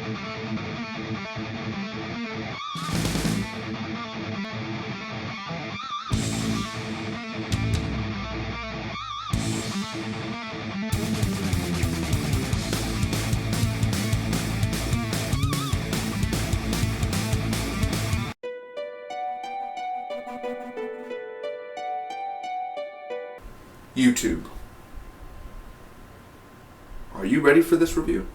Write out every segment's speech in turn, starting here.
YouTube. Are you ready for this review?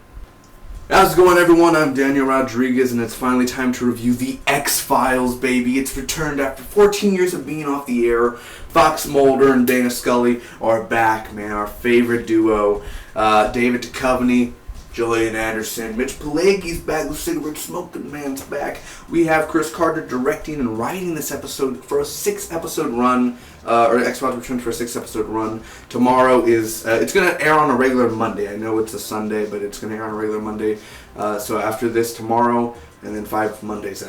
How's it going, everyone? I'm Daniel Rodriguez, and it's finally time to review the X-Files, baby. It's returned after 14 years of being off the air. Fox Mulder and Dana Scully are back, man. Our favorite duo. David Duchovny, Gillian Anderson, Mitch Pileggi's back, the cigarette smoking man's back. We have Chris Carter directing and writing this episode for a 6-episode run, or X-Files returns for a 6-episode run. Tomorrow is, it's going to air on a regular Monday. I know it's a Sunday, but it's going to air on a regular Monday. So after this, tomorrow, and then 5 Mondays,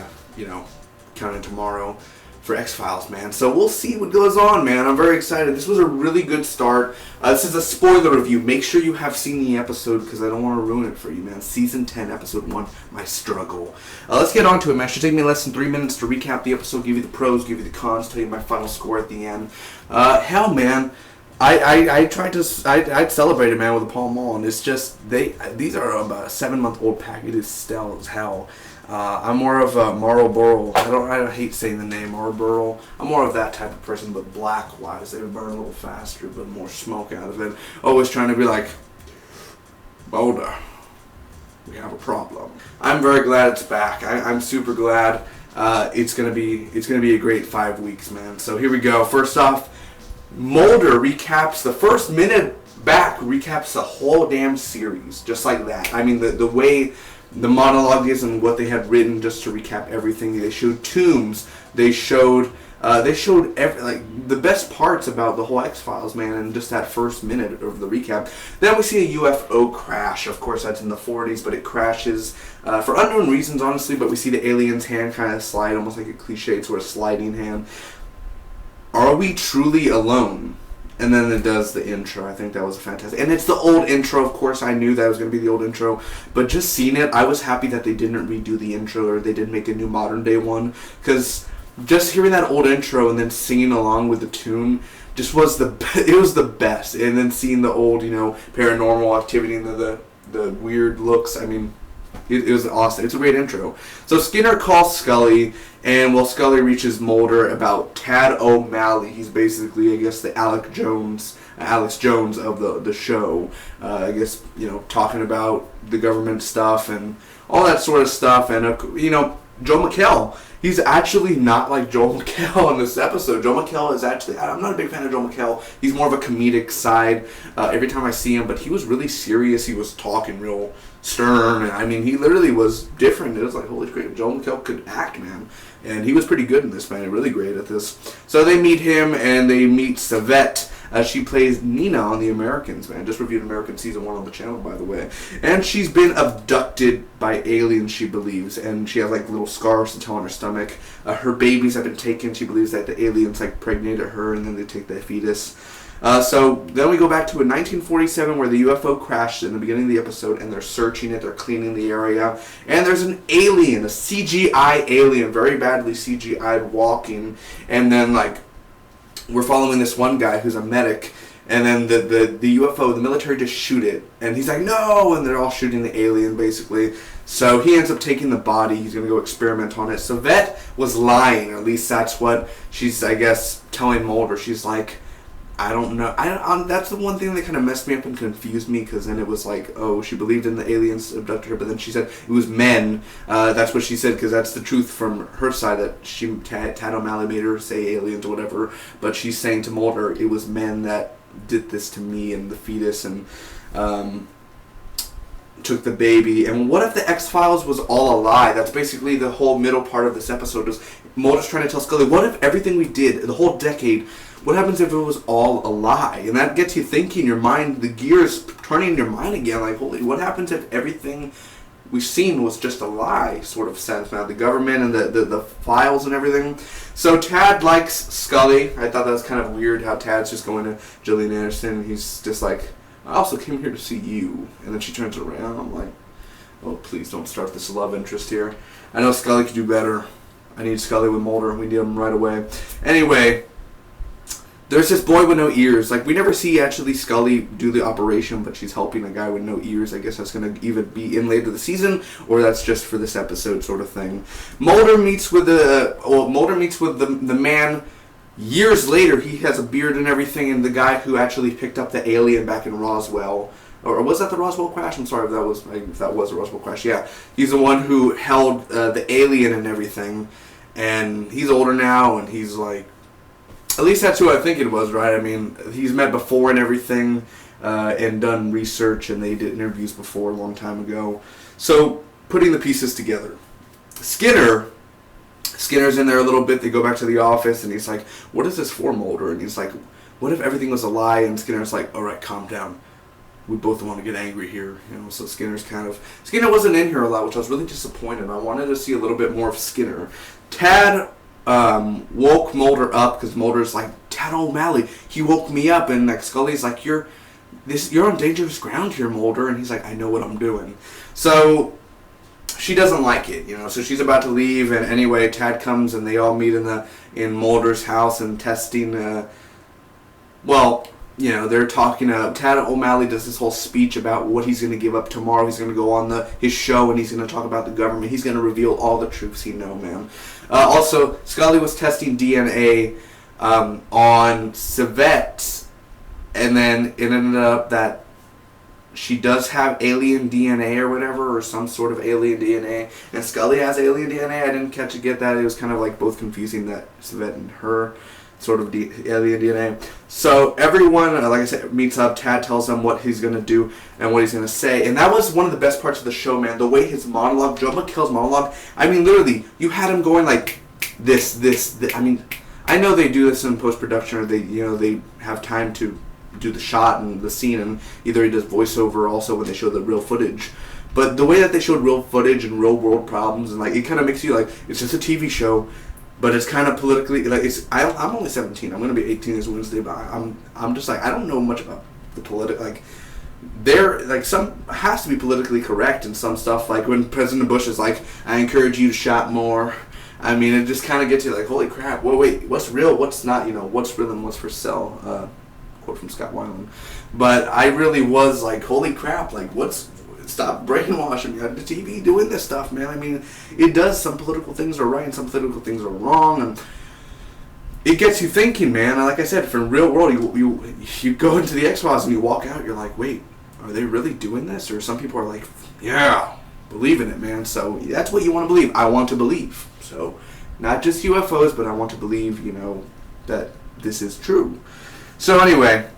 counting tomorrow for X-Files, man. So we'll see what goes on, man. I'm very excited. This was a really good start. This is a spoiler review. Make sure you have seen the episode because I don't want to ruin it for you, man. Season 10, Episode 1, My Struggle. Let's get on to it, man. It should take me less than 3 minutes to recap the episode, give you the pros, give you the cons, tell you my final score at the end. Hell, man. I tried to, I'd celebrate it, man, with a Pall Mall, and it's just, these are about a 7-month-old packages, stale as hell. I'm more of a Marlboro. I hate saying the name Marlboro. I'm more of that type of person, but black-wise, they would burn a little faster, but more smoke out of it. Always trying to be like, Boulder, we have a problem. I'm very glad it's back. I'm super glad. It's gonna be a great 5 weeks, man. So here we go. First off, Mulder recaps the first minute back, recaps the whole damn series, just like that. I mean, the way the monologue is and what they had written, just to recap everything. They showed tombs. They showed the best parts about the whole X-Files, man, and just that first minute of the recap. Then we see a UFO crash. Of course, that's in the 40s, but it crashes for unknown reasons, honestly. But we see the alien's hand kind of slide, almost like a cliched sort of sliding hand. Are we truly alone? And then it does the intro. I think that was fantastic. And it's the old intro, of course. I knew that was going to be the old intro. But just seeing it, I was happy that they didn't redo the intro, or they didn't make a new modern day one. Because just hearing that old intro and then singing along with the tune just was it was the best. And then seeing the old, Paranormal Activity and the weird looks. I mean, it was awesome. It's a great intro. So Skinner calls Scully, and Scully reaches Mulder about Tad O'Malley. He's basically, I guess, the Alex Jones of the show. I guess, talking about the government stuff and all that sort of stuff. And, Joe McHale. He's actually not like Joel McHale in this episode. Joel McHale is actually, I'm not a big fan of Joel McHale. He's more of a comedic side every time I see him, but he was really serious. He was talking real stern, and I mean, he literally was different. It was like, holy crap, Joel McHale could act, man. And he was pretty good in this, man. Really great at this. So they meet him, and they meet Savette. She plays Nina on The Americans, man. Just reviewed American Season 1 on the channel, by the way. And she's been abducted by aliens, she believes. And she has, little scars to tell on her stomach. Her babies have been taken. She believes that the aliens, pregnated her, and then they take the fetus. So then we go back to 1947 where the UFO crashed in the beginning of the episode, and they're searching it, they're cleaning the area, and there's an alien, a CGI alien, very badly CGI'd, walking, and then we're following this one guy who's a medic, and then the UFO, the military just shoot it, and he's like, no, and they're all shooting the alien, basically. So he ends up taking the body. He's going to go experiment on it. Savette was lying, or at least that's what she's, I guess, telling Mulder. She's like, I don't know. That's the one thing that kind of messed me up and confused me, because then it was like, oh, she believed in the aliens abducted her, but then she said it was men. That's what she said, because that's the truth from her side, that Tad O'Malley made her say aliens or whatever, but she's saying to Mulder, it was men that did this to me and the fetus, and took the baby. And what if the X-Files was all a lie? That's basically the whole middle part of this episode. Is Mulder's trying to tell Scully, what if everything we did, the whole decade, what happens if it was all a lie? And that gets you thinking, your mind, the gears turning in your mind again, like, holy, what happens if everything we've seen was just a lie, sort of sense. Now, the government and the files and everything. So Tad likes Scully. I thought that was kind of weird how Tad's just going to Gillian Anderson, and he's just like, I also came here to see you. And then she turns around, I'm like, oh, please don't start this love interest here. I know Scully could do better. I need Scully with Mulder. We need him right away. Anyway, there's this boy with no ears. Like, we never see actually Scully do the operation, but she's helping a guy with no ears. I guess that's going to either be in later the season, or that's just for this episode sort of thing. Mulder meets with the man years later. He has a beard and everything, and the guy who actually picked up the alien back in Roswell. Or was that the Roswell crash? I'm sorry if that was a Roswell crash. Yeah, he's the one who held the alien and everything, and he's older now, and he's like, at least that's who I think it was, right? I mean, he's met before and everything, and done research, and they did interviews before a long time ago. So, putting the pieces together. Skinner's in there a little bit. They go back to the office, and he's like, what is this for, Mulder? And he's like, what if everything was a lie? And Skinner's like, all right, calm down. We both want to get angry here, so Skinner wasn't in here a lot, which I was really disappointed. I wanted to see a little bit more of Skinner. Tad woke Mulder up, because Mulder's like, Tad O'Malley, he woke me up, and like Scully's like, you're on dangerous ground here, Mulder, and he's like, I know what I'm doing. So she doesn't like it, so she's about to leave, and anyway, Tad comes, and they all meet in Mulder's house, and testing, they're talking. Tad O'Malley does this whole speech about what he's going to give up tomorrow. He's going to go on his show, and he's going to talk about the government. He's going to reveal all the truths he knows, man. Also, Scully was testing DNA on Yvette, and then it ended up that she does have alien DNA or whatever, or some sort of alien DNA, and Scully has alien DNA. I didn't get that. It was kind of like both confusing, that Yvette and her sort of alien DNA. So everyone, like I said, meets up. Tad tells them what he's going to do and what he's going to say. And that was one of the best parts of the show, man. The way his monologue, Joe McHale's monologue, I mean, literally, you had him going like this. I mean, I know they do this in post-production, or they have time to do the shot and the scene, and either he does voiceover also when they show the real footage. But the way that they showed real footage and real world problems, and like, it kind of makes you like, it's just a TV show. But it's kind of politically, like, I'm only 17. I'm going to be 18 this Wednesday, but I'm just like, I don't know much about the like, some has to be politically correct and some stuff, like when President Bush is like, I encourage you to shop more. I mean, it just kind of gets you like, holy crap, wait, what's real, what's not, what's real and what's for sale, quote from Scott Weiland. But I really was like, holy crap, like, stop brainwashing me on the TV doing this stuff, man. I mean, it does. Some political things are right and some political things are wrong, and it gets you thinking, man. And like I said, from real world, you go into the X-Files and you walk out, you're like, wait, are they really doing this? Or some people are like, yeah, believe in it, man. So that's what you want to believe. I want to believe. So not just UFOs, but I want to believe, that this is true. So anyway,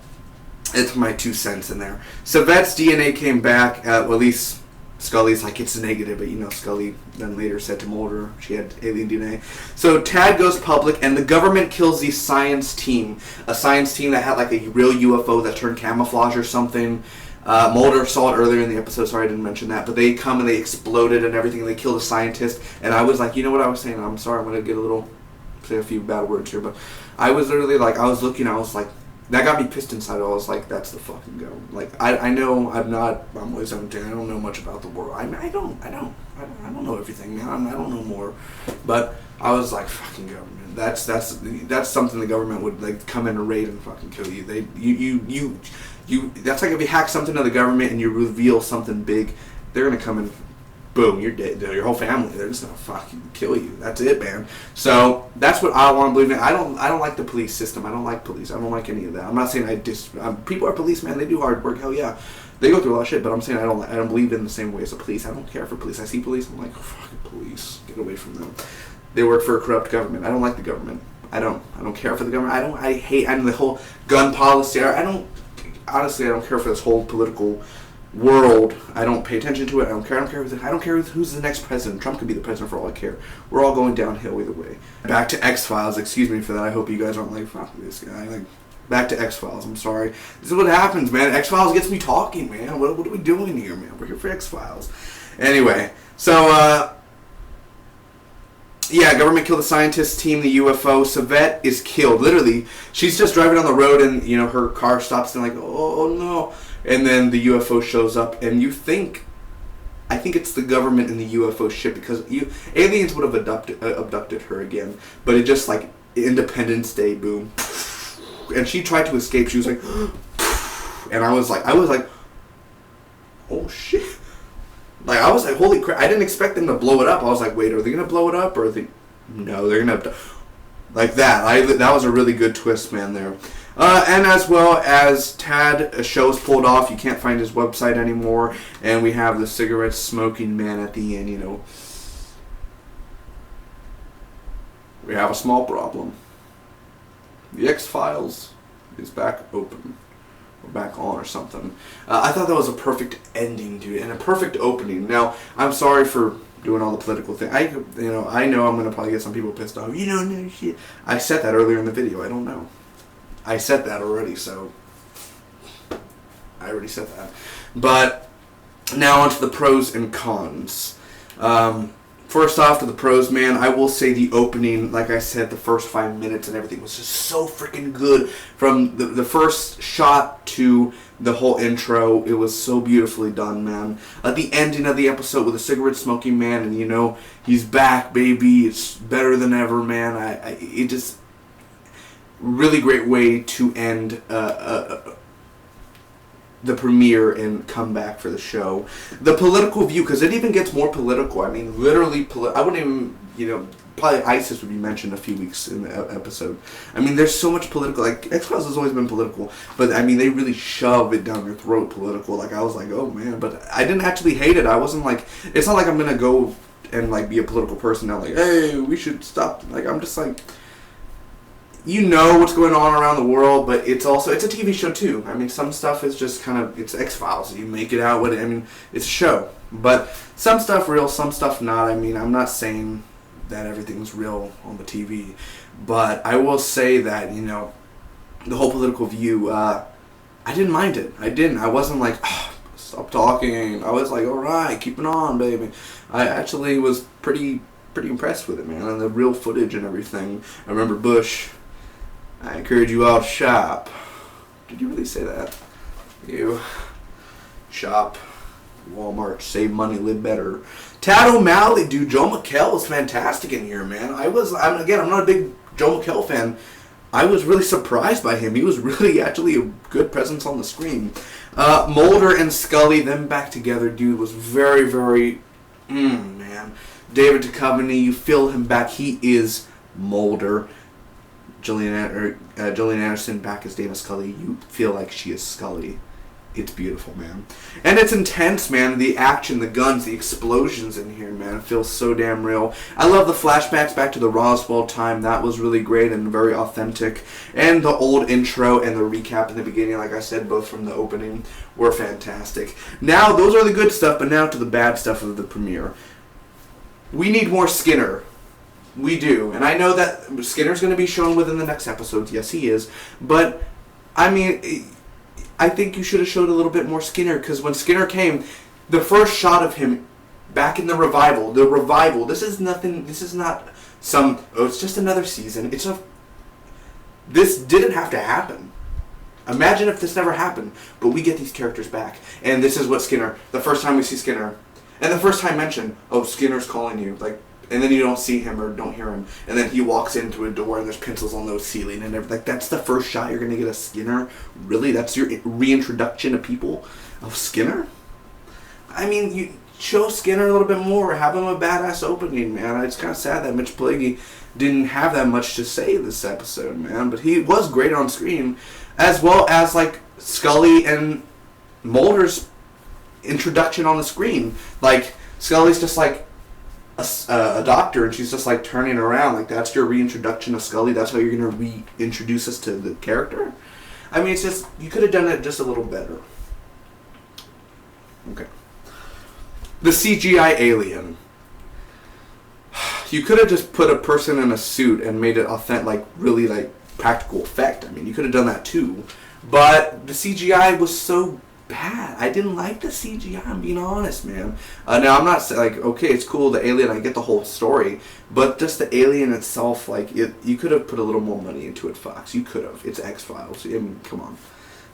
it's my 2 cents in there. So Yvette's DNA came back. Well, at least Scully's like, it's negative, but Scully then later said to Mulder she had alien DNA. So Tad goes public, and the government kills the science team. A science team that had like a real UFO that turned camouflage or something. Mulder saw it earlier in the episode, sorry I didn't mention that. But they come and they exploded and everything, and they killed a scientist. And I was like, you know what I was saying? I'm sorry, I'm going to say a few bad words here, but I was literally like, I was like, that got me pissed inside. I was like, that's the fucking go. Like, I know I'm only 17. I don't know much about the world. I don't know everything, man. I don't know more. But I was like, fucking go, man. That's something the government would like come in and raid and fucking kill you. That's like if you hack something to the government and you reveal something big, they're gonna come and boom, you're dead. Your whole family, they're just gonna fucking kill you. That's it, man. So that's what I want to believe in. I don't like the police system. I don't like police. I don't like any of that. I'm not saying people are police, man. They do hard work. Hell yeah, they go through a lot of shit. But I'm saying I don't believe in the same way as the police. I don't care for police. I see police, I'm like, oh, fucking police, get away from them. They work for a corrupt government. I don't like the government. I don't care for the government. I hate the whole gun policy. Honestly, I don't care for this whole political world. I don't pay attention to it. I don't care who's the next president. Trump could be the president for all I care. We're all going downhill either way. Back to X-Files. Excuse me for that. I hope you guys aren't like, fuck this guy. Like, back to X-Files. I'm sorry. This is what happens, man. X-Files gets me talking, man. What are we doing here, man? We're here for X-Files. Anyway, so, yeah, government killed the scientist team, the UFO. Yvette is killed. Literally, she's just driving down the road and, her car stops and like, oh no. And then the UFO shows up and you think I think it's the government and the UFO shit, because aliens would have abducted her again, but it just like Independence Day, boom, and she tried to escape. She was like, and I was like, oh shit, like I was like, holy crap! I didn't expect them to blow it up. I was like, wait, are they gonna blow it up, or no, they're gonna like that. That was a really good twist, man. There. And as well as Tad, a show's pulled off. You can't find his website anymore. And we have the cigarette smoking man at the end, We have a small problem. The X-Files is back open. Or back on or something. I thought that was a perfect ending, dude. And a perfect opening. Now, I'm sorry for doing all the political thing. I know I'm going to probably get some people pissed off. You don't know shit. I said that earlier in the video. I don't know. I said that already, so I already said that. But now onto the pros and cons. First off, to the pros, man, I will say the opening, like I said, the first 5 minutes and everything was just so freaking good. From the first shot to the whole intro, it was so beautifully done, man. The ending of the episode with the cigarette smoking man, and he's back, baby. It's better than ever, man. It just... really great way to end the premiere and come back for the show. The political view, because it even gets more political. I mean, literally, I wouldn't even, probably ISIS would be mentioned a few weeks in the episode. I mean, there's so much political. Like, X-Files has always been political, but I mean, they really shove it down your throat political. Like, I was like, oh man, but I didn't actually hate it. I wasn't like, it's not like I'm gonna go and like be a political person now, like, hey, we should stop. Like, I'm just like, what's going on around the world, but it's a TV show too. I mean, some stuff is just kind of, it's X-Files. You make it out with it. I mean, it's a show. But some stuff real, some stuff not. I mean, I'm not saying that everything's real on the TV. But I will say that, the whole political view, I didn't mind it. I didn't. I wasn't like, oh, stop talking. I was like, all right, keep it on, baby. I actually was pretty impressed with it, man. And the real footage and everything. I remember Bush... I encourage you all to shop. Did you really say that? You shop, Walmart, save money, live better. Tad O'Malley, dude, Joe McHale was fantastic in here, man. I'm not a big Joe McHale fan. I was really surprised by him. He was really actually a good presence on the screen. Mulder and Scully, them back together, dude, was very, very, man. David Duchovny, you feel him back. He is Mulder. Gillian Anderson back as Dana Scully. You feel like she is Scully. It's beautiful, man. And it's intense, man. The action, the guns, the explosions in here, man. It feels so damn real. I love the flashbacks back to the Roswell time. That was really great and very authentic. And the old intro and the recap in the beginning, like I said, both from the opening, were fantastic. Now, those are the good stuff, but now to the bad stuff of the premiere. We need more Skinner. We do. And I know that Skinner's going to be shown within the next episodes. Yes, he is. But, I mean, I think you should have showed a little bit more Skinner, because when Skinner came, the first shot of him back in the revival, this is nothing, this is not some, it's just another season. This didn't have to happen. Imagine if this never happened, but we get these characters back. And this is what Skinner, the first time we see Skinner, and the first time mentioned, oh, Skinner's calling you, like, and then you don't see him or don't hear him, and then he walks into a door and there's pencils on the ceiling and everything. Like, that's the first shot you're gonna get of Skinner? Really? That's your reintroduction to people of Skinner? I mean, you show Skinner a little bit more, have him a badass opening, man. It's kind of sad that Mitch Pileggi didn't have that much to say this episode, man, but he was great on screen, as well as, like, Scully and Mulder's introduction on the screen. Like, Scully's just like a doctor, and she's just like turning around. Like, that's your reintroduction of Scully? That's how you're going to reintroduce us to the character? I mean, it's just, you could have done it just a little better. Okay. The CGI alien. You could have just put a person in a suit and made it authentic, like, really, like, practical effect. I mean, you could have done that too. But the CGI was so bad. I didn't like the CGI, I'm being honest, man. Now, I'm not saying, like, okay, it's cool, the alien, I get the whole story, but just the alien itself, like, you could have put a little more money into it, Fox. You could have. It's X-Files. I mean, come on.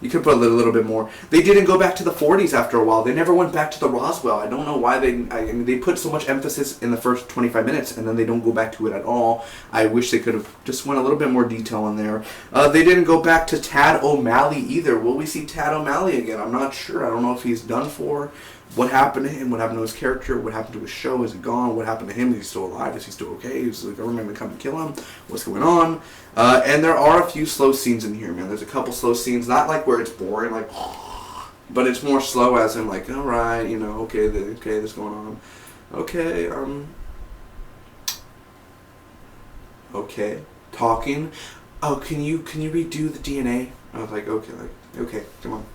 You could put a little bit more. They didn't go back to the 40s after a while. They never went back to the Roswell. I don't know why they put so much emphasis in the first 25 minutes and then they don't go back to it at all. I wish they could have just went a little bit more detail in there. They didn't go back to Tad O'Malley either. Will we see Tad O'Malley again? I'm not sure. I don't know if he's done for. What happened to him? What happened to his character? What happened to his show? Is it gone? What happened to him? Is he still alive? Is he still okay? Is the government going to come and kill him? What's going on? And there are a few slow scenes in here, man. There's a couple slow scenes. Not like where it's boring, like, but it's more slow as in like, all right, you know, okay, this is going on. Okay, okay, talking. Oh, can you redo the DNA? I was like, okay, come on.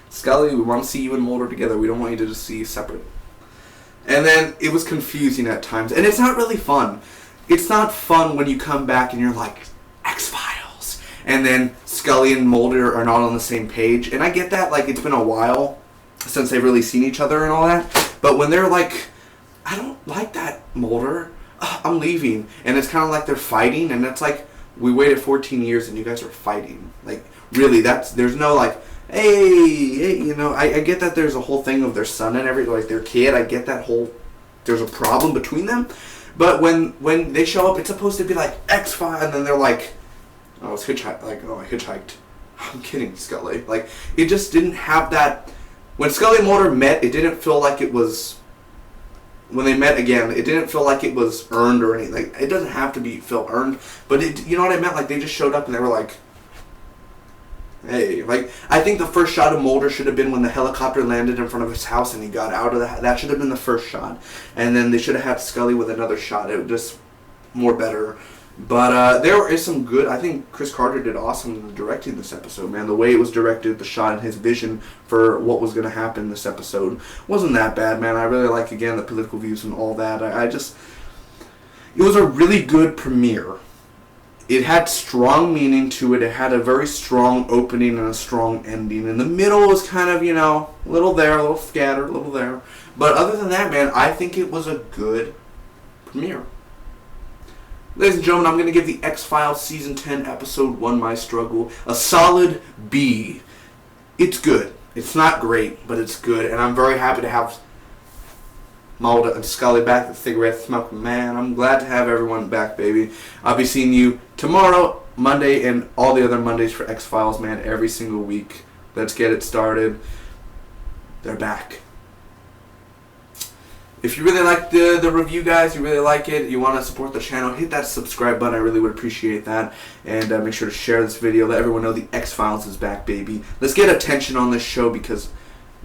Scully, we want to see you and Mulder together. We don't want you to just see you separate. And then it was confusing at times. And it's not really fun. It's not fun when you come back and you're like, X-Files. And then Scully and Mulder are not on the same page. And I get that. Like, it's been a while since they've really seen each other and all that. But when they're like, I don't like that, Mulder. I'm leaving. And it's kind of like they're fighting. And it's like, we waited 14 years and you guys are fighting. Like, really, there's no like, hey, you know, I get that there's a whole thing of their son and like their kid. I get that there's a problem between them. But when they show up, it's supposed to be like X-Files, and then they're like, oh, it's hitchhiked. Like, oh, I hitchhiked. I'm kidding, Scully. Like, it just didn't have that. When Scully and Mulder met, it didn't feel like it was. When they met again, it didn't feel like it was earned or anything. Like, it doesn't have to feel earned, but you know what I meant? Like, they just showed up and they were like, hey, like, I think the first shot of Mulder should have been when the helicopter landed in front of his house and he got out of that should have been the first shot. And then they should have had Scully with another shot. It was just more better. But there is some good. I think Chris Carter did awesome in directing this episode, man. The way it was directed, the shot, and his vision for what was going to happen in this episode wasn't that bad, man. I really like, again, the political views and all that. It was a really good premiere. It had strong meaning to it. It had a very strong opening and a strong ending. In the middle was kind of, you know, a little there, a little scattered, a little there. But other than that, man, I think it was a good premiere. Ladies and gentlemen, I'm going to give the X-Files Season 10, Episode 1, My Struggle, a solid B. It's good. It's not great, but it's good. And I'm very happy to have Mulder and Scully back, the cigarette smoking man. I'm glad to have everyone back, baby. I'll be seeing you tomorrow, Monday, and all the other Mondays for X-Files, man, every single week. Let's get it started. They're back. If you really like the review, guys, you really like it, you want to support the channel, hit that subscribe button. I really would appreciate that. And make sure to share this video. Let everyone know the X-Files is back, baby. Let's get attention on this show, because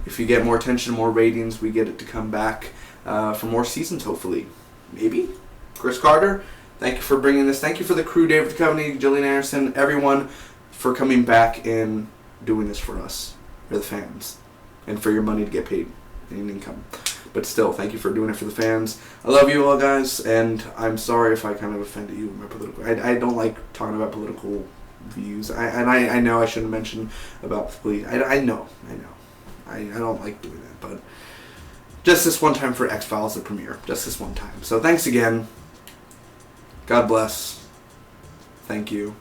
if you get more attention, more ratings, we get it to come back for more seasons, hopefully. Maybe? Chris Carter, thank you for bringing this. Thank you for the crew, David Duchovny, Gillian Anderson, everyone, for coming back and doing this for us, for the fans, and for your money to get paid in income. But still, thank you for doing it for the fans. I love you all, guys, and I'm sorry if I kind of offended you with my political. I don't like talking about political views. I know I shouldn't mention about police. I know. I don't like doing that, but just this one time for X-Files, the premiere. Just this one time. So thanks again. God bless. Thank you.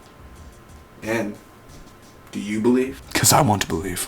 And do you believe? 'Cause I want to believe.